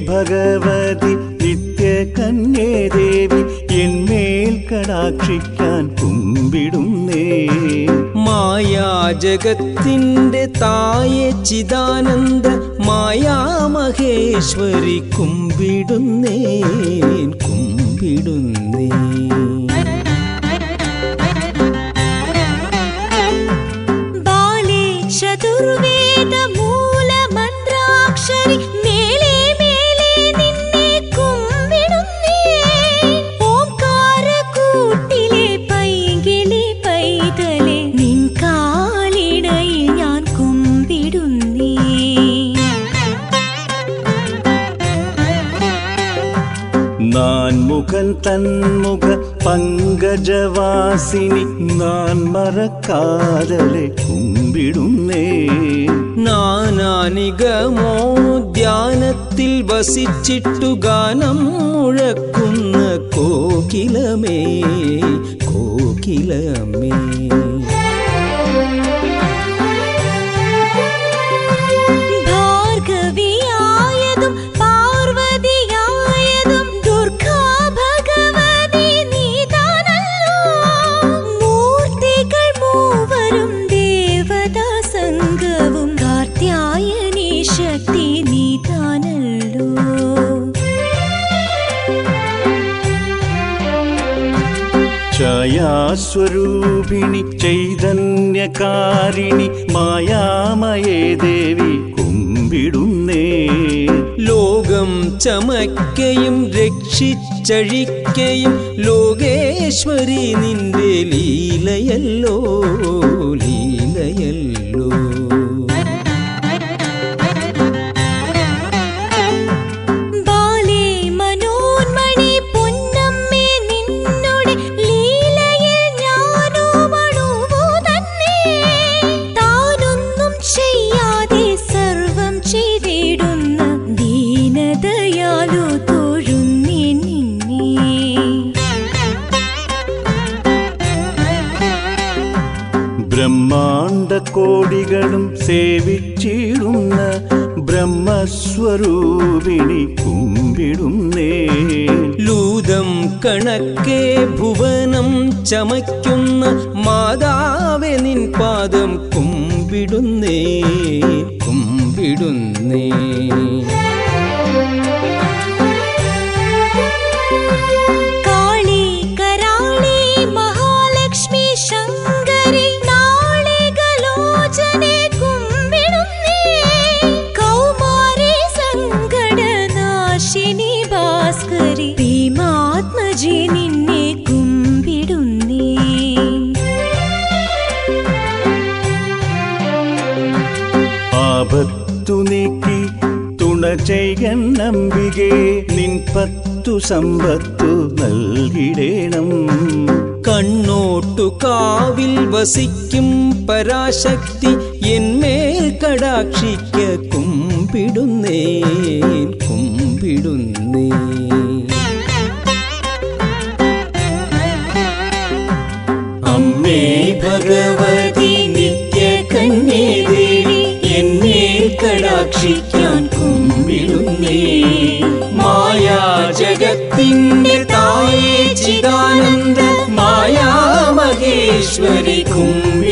ഭഗവതി നിത്യകന്യേ ദേവി എന്മേൽ കടാക്ഷിക്കാൻ കുമ്പിടുന്നേ. മായാജഗത്തിൻ്റെ തായെ ചിദാനന്ദ മായാമഹേശ്വരി കുമ്പിടുന്നേ കുമ്പിടുന്നേ. ബാലേ ചതുർവേദ മൂല മന്ത്രാക്ഷരി മേലേ മേലേ നിന്നെ കുമ്പിടുന്നേ. ഓംകാര കൂട്ടിലെ പൈകിളി പൈതലേ നിൻ കാലിടയിൽ ഞാൻ കുമ്പിടുന്നേ. നാൻമുഖൻ തന്മുഖ പങ്കജവാസിനി നാൻ മറക്കാതലെ കുമ്പിടുന്നേ. നാനാനിഗമോദ്യാനത്തിൽ വസിച്ചിട്ടു ഗാനം മുഴക്കുന്ന കോകിലമേ കോകിലമേ. ഭാർഗവിയായതും പാർവതിയായതും ദുർഗാ ഭഗവതി നീതാനല്ലോ. മൂർത്തികൾ മൂവരും ദേവതാ സംഘവും കാർത്യായനി ശക്തി നീതാനല്ലോ. ഛായാസ്വരൂപിണി ചൈതന്യകാരിണി മായാമയേ ദേവി കുമ്പിടുന്നേ. ലോകം ചമയ്ക്കയും രക്ഷിച്ചഴിക്കയും ലോകേശ്വരി നിന്റെ ലീലയല്ലോ ലീലയല്ലോ. ബാലേ മനോന്മണി പൊന്നമ്മേ നിന്നോട് ലീലയിൽ ഞാനും അണുവു തന്നെ. താനൊന്നും ചെയ്യാതെ സർവം ചെയ്തിടുന്ന ദീനദയാലു തൊഴുന്നേ നിന്നെ. ബ്രഹ്മാണ്ട കോടികളും സേവിച്ചിടുന്ന ബ്രഹ്മസ്വരൂപിണി കുമ്പിടുന്നേ. ലൂതം കണക്കെ ഭുവനം ചമയ്ക്കുന്ന മാതാവെ നിൻ പാദം കുമ്പിടുന്നേ കുമ്പിടുന്നേ. കാളി കരാളി മഹാലക്ഷ്മി ശങ്കരി നാളികലോചനെ കുമ്പിടുന്നേ. കൗമാരി സങ്കടനാശിനി ഭാസ്കരി ഭീമാത്മജി നിന്നെ കുമ്പിടുന്നേ. ആപത്തു നീക്കി തുണ ചെയ്യൻ നമ്പികേ നിൻ പത്തു സമ്പത്തു നൽകിടേണം. കണ്ണോട്ടു കാവിൽ വസിക്കും പരാശക്തി എന്മേൽ കടാക്ഷിക്ക കുമ്പിടുന്നേ കുമ്പിടുന്നേ. അമ്മേ ഭഗവതി നിത്യകന്യേ ദേവി എന്മേൽ കടാക്ഷിക്കാൻ കുമ്പിടുന്നേ. മായാജഗത്തിൻ്റെ തായേ ചിദാനന്ദ മായാമഹേശ്വരി കുമ്പിടുന്നേ